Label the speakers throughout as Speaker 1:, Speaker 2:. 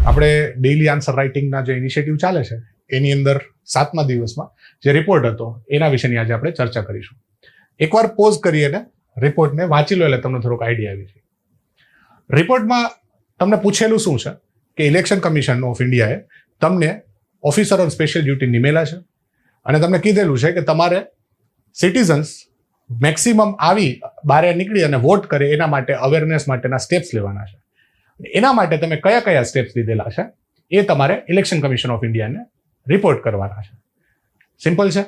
Speaker 1: આપણે daily answer રાઇટિંગના જે initiative ચાલે છે એની અંદર 7મા દિવસમાં જે રિપોર્ટ હતો એના વિશેની આજે આપણે ચર્ચા કરીશું. એકવાર પોઝ કરી અને રિપોર્ટને વાંચી લો એટલે તમને થોડોક આઈડિયા આવી જાય. રિપોર્ટમાં તમને પૂછેલું શું છે કે ઇલેક્શન કમિશન ઓફ ઇન્ડિયાએ તમને ઓફિસર ઓન સ્પેશિયલ ડ્યુટી નિમેલા છે અને તમને કીધેલું છે કે તમારે સિટીઝન્સ મેક્સિમમ આવી બહાર નીકળી અને વોટ કરે એના માટે અવેરનેસ માટેના સ્ટેપ્સ લેવાના છે. એના માટે તમે કયા કયા સ્ટેપ્સ લીધેલા છે એ તમારે ઇલેક્શન કમિશન ઓફ ઇન્ડિયાને રિપોર્ટ કરવાના છે. સિમ્પલ છે.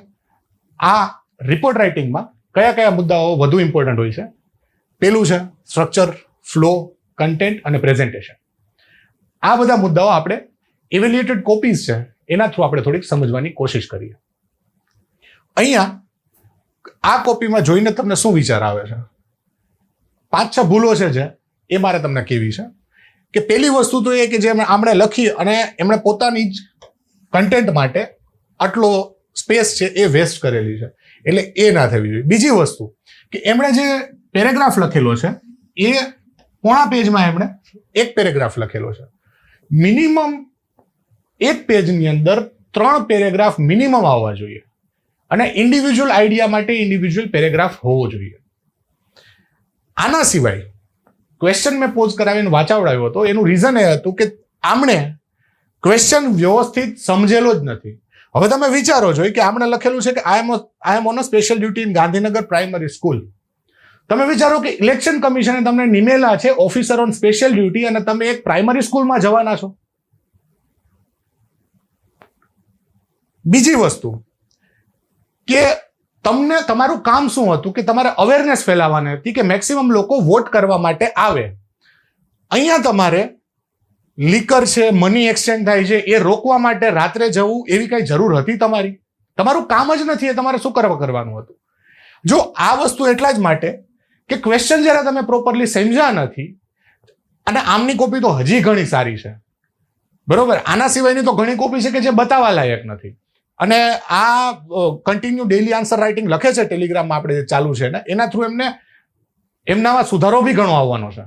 Speaker 1: આ રિપોર્ટ રાઇટિંગમાં કયા કયા મુદ્દાઓ વધુ ઇમ્પોર્ટન્ટ હોય છે? પેલું છે સ્ટ્રક્ચર, ફ્લો, કન્ટેન્ટ અને પ્રેઝન્ટેશન. આ બધા મુદ્દાઓ આપણે ઇવેલ્યુએટેડ કોપીઝ છે એના થ્રુ આપણે થોડીક સમજવાની કોશિશ કરીએ. અહીંયા આ કોપીમાં જોઈને તમને શું વિચાર આવે છે? 5-6 ભૂલો છે જે એ મારે તમને કહેવી છે કે પહેલી વસ્તુ તો એ કે જે આપણે લખી અને એમણે પોતાની જ કન્ટેન્ટ માટે આટલો સ્પેસ છે એ વેસ્ટ કરેલી છે, એટલે એ ના થવી જોઈએ. બીજી વસ્તુ કે એમણે જે પેરેગ્રાફ લખેલો છે એ પોણા પેજમાં એમણે એક પેરેગ્રાફ લખેલો છે. મિનિમમ એક પેજની અંદર 3 પેરેગ્રાફ મિનિમમ આવવા જોઈએ અને ઇન્ડિવિજ્યુઅલ આઈડિયા માટે ઇન્ડિવિજ્યુઅલ પેરેગ્રાફ હોવો જોઈએ. આના સિવાય ક્વેશ્ચન મેં પોઝ કરાવીને વાંચાવડાવ્યો હતો. એનું રીઝન એ હતું કે આમણે ક્વેશ્ચન વ્યવસ્થિત સમજેલો જ નથી. હવે તમે વિચારો છો કે આમણે લખેલું છે કે I am on a special duty in Gandhinagar primary school. તમે વિચારો કે ઇલેક્શન કમિશને તમને નિમેલા છે ઓફિસર ઓન સ્પેશિયલ ડ્યુટી અને તમે એક પ્રાઇમરી સ્કૂલમાં જવાના છો. બીજી વસ્તુ કે તમને તમારું કામ શું હતું કે તમારે અવેરનેસ ફેલાવવાની હતી કે મેક્સિમમ લોકો વોટ કરવા માટે આવે. અહીંયા તમારે લીકર છે, મની એક્સચેન્જ થાય છે એ રોકવા માટે રાત્રે જવું એવી કઈ જરૂર હતી તમારી? તમારું કામ જ નથી, એ તમારે શું કરવાનું હતું? જો આ વસ્તુ એટલા જ માટે કે ક્વેશ્ચન જરા તમે પ્રોપરલી સમજ્યા નથી. અને આમની કોપી તો હજી ઘણી સારી છે, બરોબર. આના સિવાયની તો ઘણી કોપી છે કે જે બતાવવા લાયક નથી. અને આ કન્ટિન્યુ ડેઇલી આન્સર રાઇટિંગ લખે છે ટેલિગ્રામમાં આપણે જે ચાલુ છે ને એના થ્રુ એમનામાં સુધારો બી ઘણો આવવાનો છે.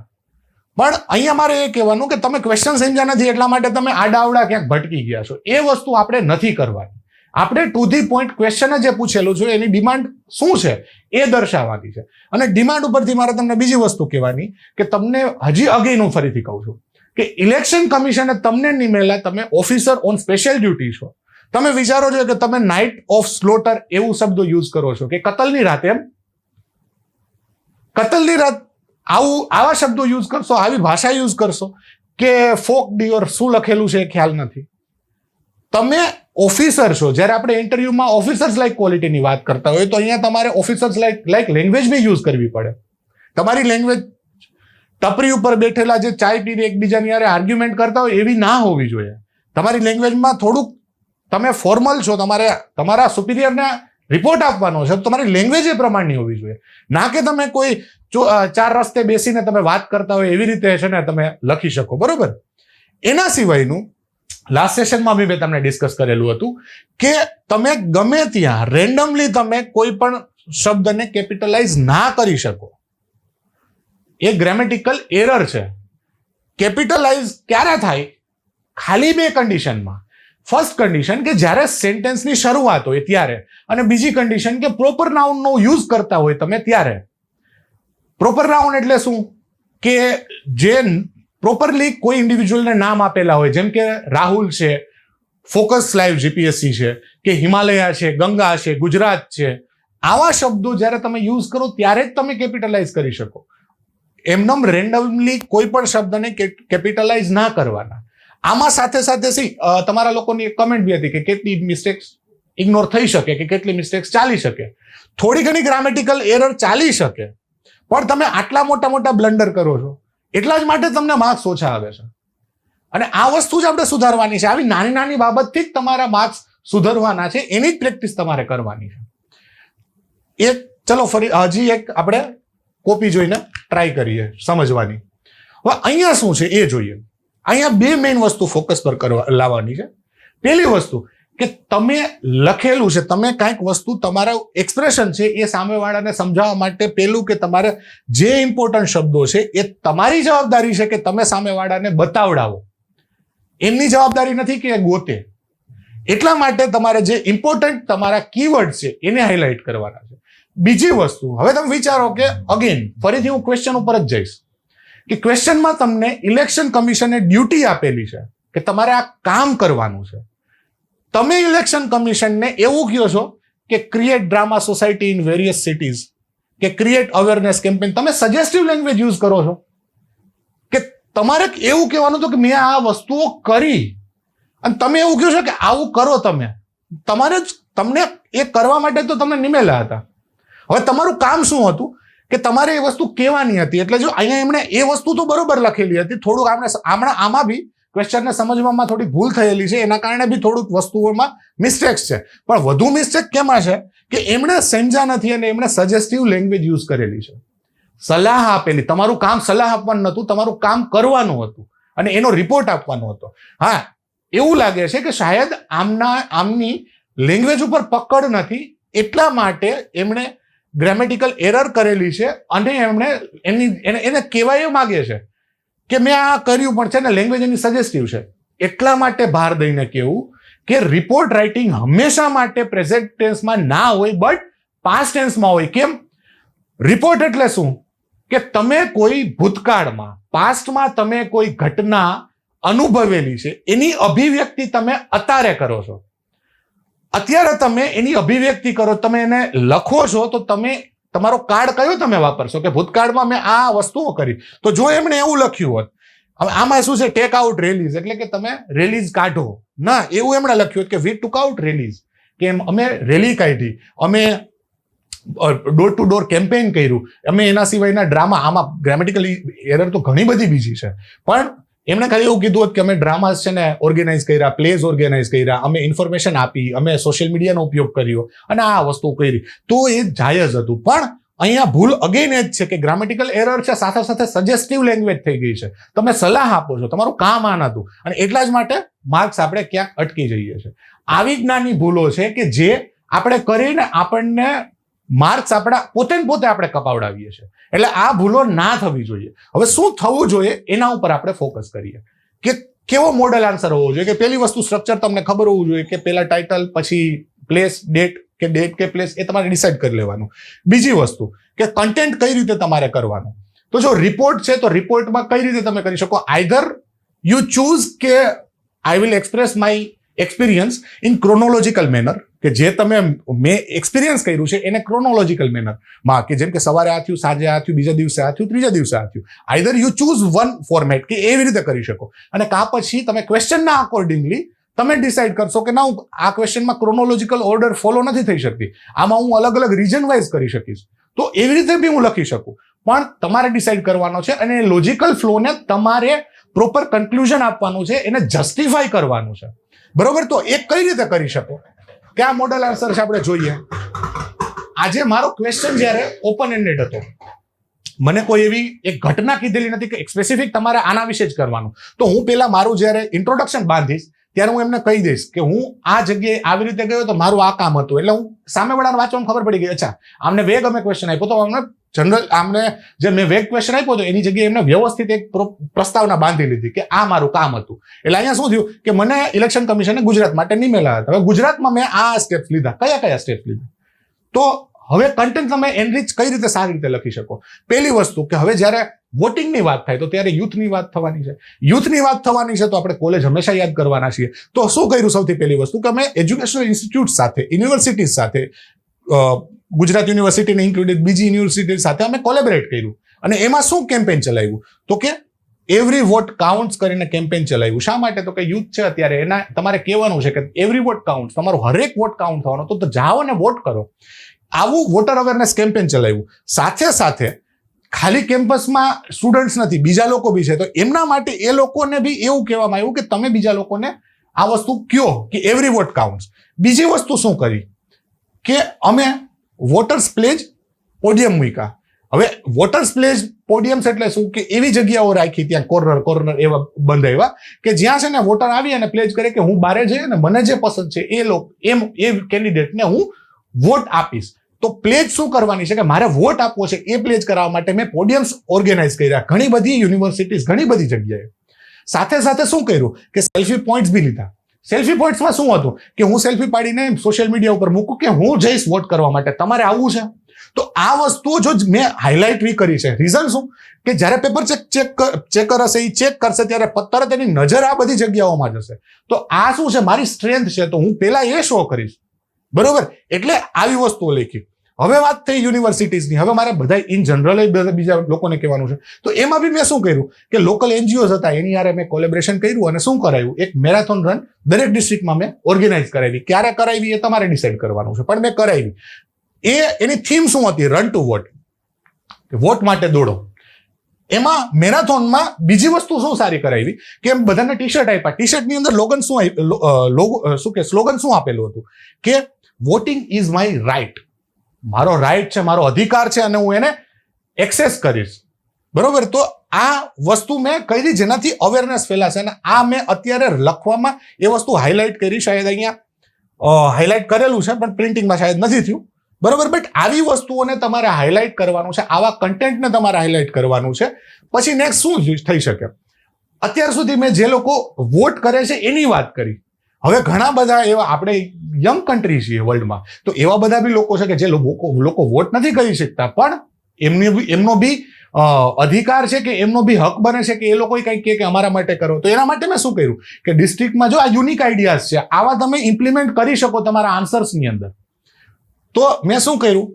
Speaker 1: પણ અહીંયા મારે એ કહેવાનું કે તમે ક્વેશ્ચન સમજ્યા નથી એટલા માટે તમે આડાવડા ક્યાંક ભટકી ગયા છો. એ વસ્તુ આપણે નથી કરવાની. આપણે ટુ ધી પોઈન્ટ ક્વેશ્ચન જે પૂછેલું છે એની ડિમાન્ડ શું છે એ દર્શાવવાની છે. અને ડિમાન્ડ ઉપરથી મારે તમને બીજી વસ્તુ કહેવાની કે તમને હજી અગેન હું ફરીથી કહું છું કે ઇલેક્શન કમિશને તમને નિમેલા તમે ઓફિસર ઓન સ્પેશિયલ ડ્યુટી છો. તમે વિચારો છો કે તમે નાઇટ ઓફ સ્લોટર એવું શબ્દો યુઝ કરો છો કે કતલની રાત. એમ કતલની રાત આવા શબ્દો યુઝ કરશો, આવી ભાષા યુઝ કરશો કે ફોક ડિયોર શું લખેલું છે એ ખ્યાલ નથી. તમે ઓફિસર છો. જ્યારે આપણે ઇન્ટરવ્યુમાં ઓફિસર્સ લાઈક ક્વોલિટીની વાત કરતા હોય તો અહીંયા તમારે ઓફિસર્સ લાઈક લેંગ્વેજ બી યુઝ કરવી પડે. તમારી લેંગ્વેજ ટપરી ઉપર બેઠેલા જે ચાય પીને એકબીજાની યારે આર્ગ્યુમેન્ટ કરતા હોય એવી ના હોવી જોઈએ. તમારી લેંગ્વેજમાં થોડુંક તમે ફોર્મલ છો, તમારે તમારા સુપિરિયરને રિપોર્ટ આપવાનો છે, તમારી લેંગ્વેજ એ પ્રમાણની હોવી જોઈએ. ના કે તમે કોઈ 4 રસ્તે બેસીને તમે વાત કરતા હોય એવી રીતે છે ને તમે લખી શકો, બરોબર. એના સિવાયનું લાસ્ટ સેશનમાં મેં તમને ડિસ્કસ કરેલું હતું કે તમે ગમે ત્યાં રેન્ડમલી તમે કોઈ પણ શબ્દને કેપિટલાઇઝ ના કરી શકો. એ ગ્રામેટિકલ એરર છે. કેપિટલાઇઝ ક્યારે થાય? ખાલી 2 કન્ડિશનમાં. ફર્સ્ટ કન્ડિશન કે જ્યારે સેન્ટેન્સની શરૂઆત હોય ત્યારે, અને બીજી કન્ડિશન કે પ્રોપર નાઉનનો યુઝ કરતા હોય તમે ત્યારે. પ્રોપર નાઉન એટલે શું? કે જે પ્રોપરલી કોઈ ઇન્ડિવિજ્યુઅલને નામ આપેલા હોય, જેમ કે રાહુલ છે, ફોકસ લાઈવ જીપીએસસી છે, કે હિમાલયા છે, ગંગા છે, ગુજરાત છે. આવા શબ્દો જ્યારે તમે યુઝ કરો ત્યારે જ તમે કેપિટલાઇઝ કરી શકો. એમનેમ રેન્ડમલી કોઈ પણ શબ્દને કેપિટલાઇઝ ના કરવાના. આમાં સાથે સાથે તમારા લોકોની એક કમેન્ટ બી હતી કે કેટલી મિસ્ટેક્સ ઇગ્નોર થઈ શકે, કે કેટલી મિસ્ટેક્સ ચાલી શકે. થોડી ઘણી ગ્રામેટિકલ એરર ચાલી શકે, પણ તમે આટલા મોટા બ્લન્ડર કરો છો એટલા જ માટે તમને માર્ક્સ ઓછા આવે છે. અને આ વસ્તુ જ આપણે સુધારવાની છે. આવી નાની નાની બાબતથી જ તમારા માર્ક્સ સુધારવાના છે, એની જ પ્રેક્ટિસ તમારે કરવાની છે. ચલો ફરી હજી એક આપણે કોપી જોઈને ટ્રાય કરીએ સમજવાની. હવે અહીંયા શું છે એ જોઈએ. અહીંયા 2 મેઇન વસ્તુ ફોકસ પર લાવવાની છે. પહેલી વસ્તુ કે તમે લખેલું છે, તમે કાંઈક વસ્તુ તમારા એક્સપ્રેશન છે એ સામેવાળાને સમજાવવા માટે પહેલું કે તમારે જે ઇમ્પોર્ટન્ટ શબ્દો છે એ તમારી જવાબદારી છે કે તમે સામેવાળાને બતાવડાવો. એમની જવાબદારી નથી કે એ ગોતે. એટલા માટે તમારે જે ઇમ્પોર્ટન્ટ તમારા કીવર્ડ છે એને હાઇલાઇટ કરવાના છે. બીજી વસ્તુ, હવે તમે વિચારો કે અગેન ફરીથી હું ક્વેશ્ચન ઉપર જ જઈશ કે ક્વેશ્ચનમાં તમને ઇલેક્શન કમિશને ડ્યુટી આપેલી છે કે તમારે આ કામ કરવાનું છે. તમે ઇલેક્શન કમિશનને એવું કહો છો કે create drama society in various cities કે ક્રિએટ અવેરનેસ કેમ્પેન. તમે સજેસ્ટિવ લેંગ્વેજ યુઝ કરો છો કે તમારે એવું કહેવાનું હતું કે મેં આ વસ્તુઓ કરી અને તમે એવું કહો છો કે આવું કરો. તમારે તમને એ કરવા માટે તો તમને નિમેલા હતા. હવે તમારું કામ શું હતું કે તમારે એ વસ્તુ કહેવાની હતી. એટલે જો અહીંયા એમણે એ વસ્તુ તો બરોબર લખેલી હતી, થોડુંક આમાં બી ક્વેશ્ચનને સમજવામાં થોડી ભૂલ થયેલી છે, એના કારણે બી થોડુંક વસ્તુઓમાં મિસ્ટેક્સ છે. પણ વધુ મિસ્ટેક કેમાં છે કે એમણે સમજ્યા નથી અને એમણે સજેસ્ટિવ લેંગ્વેજ યુઝ કરેલી છે. સલાહ આપેલી. તમારું કામ સલાહ આપવાનું નહોતું, તમારું કામ કરવાનું હતું અને એનો રિપોર્ટ આપવાનો હતો. હા, એવું લાગે છે કે શાયદ આમની લેંગ્વેજ ઉપર પકડ નથી, એટલા માટે એમણે ગ્રામેટિકલ એરર કરેલી છે અને એમણે એને કહેવાય એ માગે છે કે મેં આ કર્યું પણ છે ને લેંગ્વેજ એની સજેસ્ટિવ છે. એટલા માટે ભાર દઈને કહેવું કે રિપોર્ટ રાઇટિંગ હંમેશા માટે પ્રેઝન્ટ ટેન્સમાં ના હોય, બટ પાસ્ટ ટેન્સમાં હોય. કેમ? રિપોર્ટ એટલે શું કે તમે કોઈ ભૂતકાળમાં, પાસ્ટમાં તમે કોઈ ઘટના અનુભવેલી છે એની અભિવ્યક્તિ તમે અત્યારે કરો છો. અત્યારે તમે એની અભિવ્યક્તિ કરો, તમે એને લખો છો, તો તમે તમારો કાર્ડ કયો તમે વાપરશો કે ભૂતકાળમાં મેં આ વસ્તુઓ કરી. તો જો એમણે એવું લખ્યું હોત, હવે આમાં શું છે, ટેક આઉટ રેલીઝ એટલે કે તમે રેલીઝ કાઢો ના, એવું એમણે લખ્યું કે વી ટુક આઉટ રેલીઝ, કે અમે રેલી કાઢી, અમે ડોર ટુ ડોર કેમ્પેઇન કર્યું, અમે એના સિવાયના ડ્રામા. આમાં ગ્રામેટિકલ એરર તો ઘણી બધી બીજી છે, પણ એમણે ખાલી એવું કીધું હતું કે અમે ડ્રામાસ છે ને ઓર્ગેનાઇઝ કર્યા, પ્લેઝ ઓર્ગેનાઇઝ કર્યા, અમે ઇન્ફોર્મેશન આપી, અમે સોશિયલ મીડિયાનો ઉપયોગ કર્યો અને આ વસ્તુ કરી, તો એ જાયજ હતું. પણ અહીંયા ભૂલ અગેન એ જ છે કે ગ્રામેટિકલ એરર છે, સાથે સાથે સજેસ્ટિવ લેંગ્વેજ થઈ ગઈ છે. તમે સલાહ આપો છો, તમારું કામ આ નતું અને એટલા જ માટે માર્ક્સ આપણે ક્યાંક અટકી જઈએ છીએ. આવી જ નાની ભૂલો છે કે જે આપણે કરીને આપણને માર્ક્સ આપણા પોતે આપણે કપાવડાવીએ છીએ. એટલે આ ભૂલો ના થવી જોઈએ. હવે શું થવું જોઈએ એના ઉપર આપણે ફોકસ કરીએ કે કેવો મોડલ આન્સર હોવો જોઈએ. કે પહેલી વસ્તુ સ્ટ્રક્ચર તમને ખબર હોવું જોઈએ કે પહેલા ટાઇટલ, પછી પ્લેસ, ડેટ કે પ્લેસ, એ તમારે ડિસાઇડ કરી લેવાનું. બીજી વસ્તુ કે કન્ટેન્ટ કઈ રીતે તમારે કરવાનું. તો જો રિપોર્ટ છે તો રિપોર્ટમાં કઈ રીતે તમે કરી શકો. આઈધર યુ ચૂઝ કે I will express my experience in chronological manner, કે જે મેં એક્સપિરિયન્સ કર્યું છે એને ક્રોનોલોજીકલ મેનરમાં, કે જેમ કે સવારે આ થયું, સાંજે આ થયું, બીજા દિવસે આ થયું, ત્રીજા દિવસે આ થયું. Either you choose one format કે એવી રીતે કરી શકો, અને કાં પછી તમે ક્વેશ્ચનના અકોર્ડિંગલી તમે ડિસાઇડ કરશો કે ના, હું આ ક્વેશ્ચનમાં ક્રોનોલોજીકલ ઓર્ડર ફોલો નથી થઈ શકતી, આમાં હું અલગ અલગ રીજન વાઇઝ કરી શકીશ, તો એવી રીતે બી હું લખી શકું. પણ તમારે ડિસાઇડ કરવાનો છે અને લોજિકલ ફ્લોને તમારે પ્રોપર કન્ક્લુઝન આપવાનું છે, એને જસ્ટિફાય કરવાનું છે. બરોબર? તો એ કઈ રીતે કરી શકો, કયા મોડલ આન્સર છે આપણે જોઈએ. આજે મારો ક્વેશ્ચન જ્યારે ઓપન એન્ડેડ હતો, મને કોઈ એવી એક ઘટના કીધેલી નથી કે સ્પેસિફિક તમારે આના વિશે જ કરવાનું. તો હું પેલા મારું જ્યારે ઇન્ટ્રોડક્શન બાંધીશ ત્યારે હું એમને કહી દઈશ કે હું આ જગ્યાએ આવી રીતે ગયો તો મારું આ કામ હતું. એટલે હું સામેવાળાને વાંચવામાં ખબર પડી ગઈ, અચ્છા આમને વેગ અમે ક્વેશ્ચન આપ્યો તો અમને જનરલ, આમને જે મેં વેગ ક્વેશ્ચન આપ્યો હતો એની જગ્યાએ એમને વ્યવસ્થિત એક પ્રસ્તાવના બાંધી લીધી કે આ મારું કામ હતું. એટલે અહીંયા શું થયું કે મને ઇલેક્શન કમિશને ગુજરાત માટે નિમેલા હતા. હવે ગુજરાતમાં મેં આ સ્ટેપ્સ લીધા. કયા સ્ટેપ્સ લીધા? તો હવે કન્ટેન્ટ તમે એનરીચ કઈ રીતે સારી રીતે લખી શકો. પહેલી વસ્તુ કે હવે જ્યારે વોટિંગની વાત થાય તો ત્યારે યુથની વાત થવાની છે. યુથની વાત થવાની છે તો આપણે કોલેજ હંમેશા યાદ કરવાના છીએ. તો શું કર્યું? સૌથી પહેલી વસ્તુ કે અમે એજ્યુકેશનલ ઇન્સ્ટિટ્યૂટ સાથે, યુનિવર્સિટીઝ સાથે, ગુજરાત યુનિવર્સિટીને ઇન્ક્લુડેડ બીજી યુનિવર્સિટી સાથે અમે કોલેબરેટ કર્યું અને એમાં શું કેમ્પેન ચલાવ્યું તો કે એવરી વોટ કાઉન્ટ્સ કરીને કેમ્પેન ચલાવ્યું. શા માટે? તો કે યુથ છે અત્યારે, એના તમારે કહેવાનું છે કે એવરી વોટ કાઉન્ટ્સ, તમારો હરેક વોટ કાઉન્ટ થવાનો, તો જાઓ અને વોટ કરો. આવું વોટર અવેરનેસ કેમ્પેન ચલાવ્યું. સાથે સાથે ખાલી કેમ્પસમાં સ્ટુડન્ટ્સ નથી, બીજા લોકો બી છે, તો એમના માટે એ લોકોને બી એવું કહેવામાં આવ્યું કે તમે બીજા લોકોને આ વસ્તુ કયો કે એવરી વોટ કાઉન્ટ્સ. બીજી વસ્તુ શું કરી કે અમે વોટર્સ પ્લેજ પોડિયમ મૂક્યા. હવે વોટર્સ પ્લેજ પોડિયમ્સ એટલે શું કે એવી જગ્યાઓ રાખી, ત્યાં કોર્નર એવા બંધાવ્યા કે જ્યાં છે ને વોટર આવી અને પ્લેજ કરે કે હું બારે જઈ અને મને જે પસંદ છે એ કેન્ડિડેટને હું વોટ આપીશ. તો પ્લેજ શું કરવાની છે કે મારે વોટ આપવો છે, એ પ્લેજ કરાવવા માટે મેં પોડિયમ્સ ઓર્ગેનાઇઝ કર્યા ઘણી બધી યુનિવર્સિટીઝ, ઘણી બધી જગ્યાએ. સાથે સાથે શું કર્યું કે સેલ્ફી પોઈન્ટ્સ બી લીધા. સેલ્ફી પોઈન્ટ્સમાં શું હતું કે હું સેલ્ફી પાડીને સોશિયલ મીડિયા ઉપર મૂકું કે હું જઈશ વોટ કરવા માટે, તમારે આવવું છે. તો આ વસ્તુઓ જો મેં હાઇલાઇટ બી કરી છે. રીઝન શું કે જ્યારે પેપર ચેકર હશે એ ચેક કરશે ત્યારે તરત એની નજર આ બધી જગ્યાઓમાં જશે. તો આ શું છે, મારી સ્ટ્રેન્થ છે, તો હું પેલા એ શો કરીશ. બરોબર, એટલે આવી વસ્તુઓ લખી. હવે વાત થઈ યુનિવર્સિટીઝની. હવે મારે બધા ઇન જનરલ બીજા લોકોને કહેવાનું છે. તો એમાં બી મેં શું કર્યું કે લોકલ એનજીઓઝ હતા એની યારે મેં કોલેબરેશન કર્યું અને શું કરાયું, એક મેરેથોન રન દરેક ડિસ્ટ્રિક્ટમાં મેં ઓર્ગેનાઇઝ કરાવી. ક્યારે કરાવી એ તમારે ડિસાઇડ કરવાનું છે, પણ મેં કરાવી. એની થીમ શું હતી? રન ટુ વોટ, વોટ માટે દોડો. એમાં મેરેથોનમાં બીજી વસ્તુ શું સારી કરાવી કે બધાને ટી શર્ટ આપ્યા. ટી શર્ટની અંદર સ્લોગન શું આપેલું હતું કે વોટિંગ ઇઝ માય રાઇટ, મારો રાઇટ છે, મારો અધિકાર છે અને હું એને એક્સેસ કરીશ. બરોબર, તો આ વસ્તુ મેં કરી જેનાથી અવેરનેસ ફેલાશે. અને આ મેં અત્યારે લખવામાં એ વસ્તુ હાઇલાઇટ કરી, શાયદ અહીંયા હાઇલાઇટ કરેલું છે પણ પ્રિન્ટિંગમાં શાયદ નથી થયું. બરોબર, બટ આવી વસ્તુઓને તમારે હાઇલાઇટ કરવાનું છે, આવા કન્ટેન્ટને તમારે હાઇલાઇટ કરવાનું છે. પછી નેક્સ્ટ શું થઈ શકે? અત્યાર સુધી મેં જે લોકો વોટ કરે છે એની વાત કરી. હવે ઘણા બધા એવા, આપણે યંગ કન્ટ્રી છીએ વર્લ્ડમાં, તો એવા બધા બી લોકો છે કે જે લોકો વોટ નથી કરી શકતા, પણ એમનો બી અધિકાર છે કે એમનો બી હક બને છે કે એ લોકો કંઈક કે અમારા માટે કરો. તો એના માટે મેં શું કર્યું કે ડિસ્ટ્રિક્ટમાં જો આ યુનિક આઈડિયાઝ છે, આવા તમે ઇમ્પ્લિમેન્ટ કરી શકો તમારા આન્સર્સની અંદર. તો મેં શું કર્યું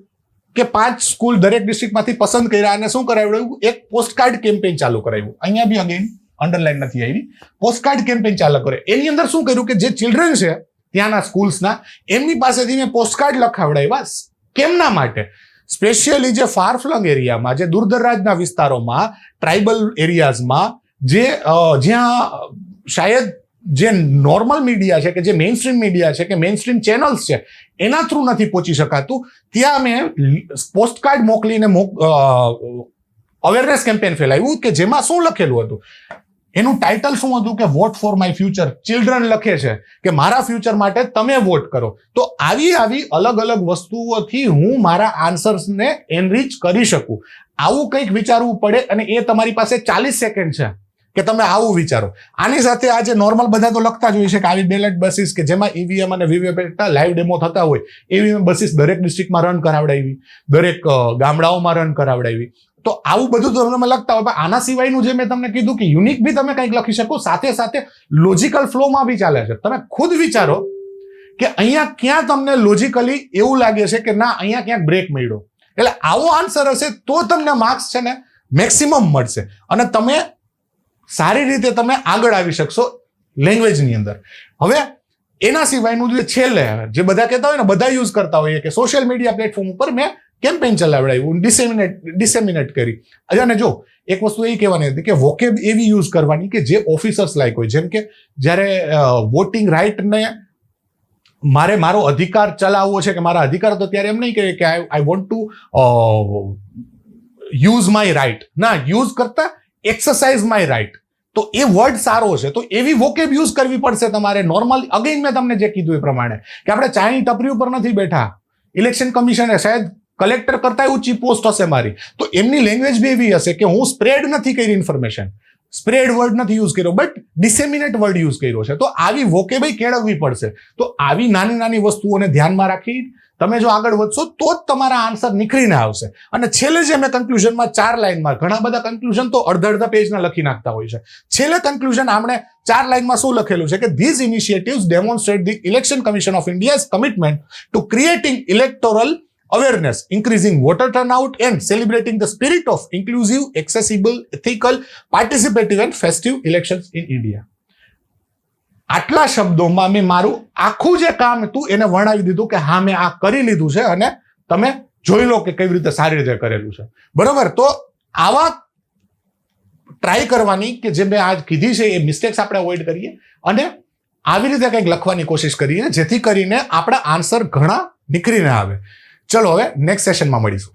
Speaker 1: કે 5 સ્કૂલ દરેક ડિસ્ટ્રિક્ટમાંથી પસંદ કર્યા અને શું કરાવ્યું, એક પોસ્ટકાર્ડ કેમ્પેઇન ચાલુ કરાવ્યું. અહીંયા બી અગેન અંડરલાઈન નથી આવી, પોસ્ટકાર્ડ કેમ્પેઇન ચાલુ કરે. એની અંદર શું કર્યું કે જે ચિલ્ડ્રન છે ત્યાંના સ્કૂલ્સના, એમની પાસેથી મેં પોસ્ટકાર્ડ લખાવડાવ્યા. કેમના માટે? સ્પેશિયલી જે ફાર ફ્લંગ એરિયામાં, જે દૂરદરાજના વિસ્તારોમાં, ટ્રાઇબલ એરિયાઝમાં, જ્યાં શાયદ જે નોર્મલ મીડિયા છે કે જે મેઇન સ્ટ્રીમ મીડિયા છે કે મેઇન સ્ટ્રીમ ચેનલ્સ છે એના થ્રુ નથી પહોંચી શકાતું, ત્યાં મેં પોસ્ટકાર્ડ મોકલીને અવેરનેસ કેમ્પેન ફેલાવ્યું કે જેમાં શું લખેલું હતું, એનું ટાઇટલ શું હતું કે what for my future. Children લખે છે કે મારા ફ્યુચર માટે તમે વોટ કરો. તો આવી અલગ અલગ વસ્તુઓથી હું મારા આન્સર્સને એનરીચ કરી શકું. આવું કંઈક વિચારવું પડે અને એ તમારી પાસે 40 સેકન્ડ છે કે તમે આવું વિચારો. આની સાથે આજે નોર્મલ બધા તો લખતા જ હોય છે કે આવી બેલેટ બસીસ કે જેમાં ઈવીએમ અને વીવીપેટના લાઈવ ડેમો થતા હોય એવી બસીસ દરેક ડિસ્ટ્રિક્ટમાં રન કરાવડાવી, દરેક ગામડાઓમાં રન કરાવડાવી. તો આવું બધું તો તમે લખતા હોય. આના સિવાયનું જે મેં તમને કીધું કે યુનિક બી તમે કંઈક લખી શકો, સાથે સાથે લોજિકલ ફ્લોમાં બી ચાલે છે. તમે ખુદ વિચારો કે અહીંયા ક્યાં તમને લોજિકલી એવું લાગે છે કે ના અહીંયા ક્યાંક બ્રેક મળ્યો. એટલે આવો આન્સર હશે તો તમને માર્ક્સ છે ને મેક્સિમમ મળશે અને તમે સારી રીતે તમે આગળ આવી શકશો લેંગ્વેજની અંદર. હવે એના સિવાયનું જે છેલ્લે જે બધા કહેતા હોય ને, બધા યુઝ કરતા હોઈએ કે સોશિયલ મીડિયા પ્લેટફોર્મ ઉપર મેં કેમ્પેઇન ચલાવડાવ્યું, ડિસેમિનેટ કરી. અને જો એક વસ્તુ એ કહેવાની હતી કે વોકેબ એવી યુઝ કરવાની કે જે ઓફિસર્સ લાયક હોય. જેમ કે જ્યારે વોટિંગ રાઇટને મારો અધિકાર ચલાવવો છે કે મારા અધિકાર, તો ત્યારે એમ નહીં કે I want to use my right, ના, યુઝ કરતા એક્સરસાઇઝ માય રાઇટ. તો એ વર્ડ સારો છે, તો એવી વોકેબ યુઝ કરવી પડશે તમારે. નોર્મલ અગેન મેં તમને જે કીધું એ પ્રમાણે કે આપણે ચાની ટપરી ઉપર નથી બેઠા. ઇલેક્શન કમિશને શાયદ કલેક્ટર કરતા ઊંચી પોસ્ટ હશે મારી, તો એમની લેંગ્વેજ બી એવી હશે કે હું સ્પ્રેડ નથી કરી ઇન્ફોર્મેશન, સ્પ્રેડ વર્ડ નથી યુઝ કર્યો, બટ ડિસેમિનેટ વર્ડ યુઝ કર્યો છે. તો આવી વોકેબ કેળવવી પડશે. તો આવી નાની નાની વસ્તુઓને ધ્યાનમાં રાખી તમે જો આગળ વધશો તો જ તમારા આન્સર નીકળીને આવશે. અને છેલ્લે જે મેં કન્ક્લુઝનમાં 4 લાઇનમાં, ઘણા બધા કન્ક્લુઝન તો અડધા પેજના લખી નાખતા હોય છે, છેલ્લે કન્ક્લુઝન આપણે 4 લાઇનમાં શું લખેલું છે કે these initiatives demonstrate the election commission of India's commitment to creating electoral awareness, increasing voter turnout and celebrating the spirit of inclusive, accessible, ethical, participative and festive elections in India. આટલા શબ્દોમાં મેં મારું આખું જે કામ હતું એને વર્ણવી દીધું કે હા મેં આ કરી લીધું છે અને તમે જોઈ લો કે કેવી રીતે સારી રીતે કરેલું છે. બરોબર, તો આવા ટ્રાય કરવાની કે જે મેં આજ કીધી છે એ મિસ્ટેક્સ આપણે અવોઇડ કરીએ અને આવી રીતે કંઈક લખવાની કોશિશ કરીએ જેથી કરીને આપણા આન્સર ઘણા નીકળીને આવે. ચલો હવે નેક્સ્ટ સેશનમાં મળીશું.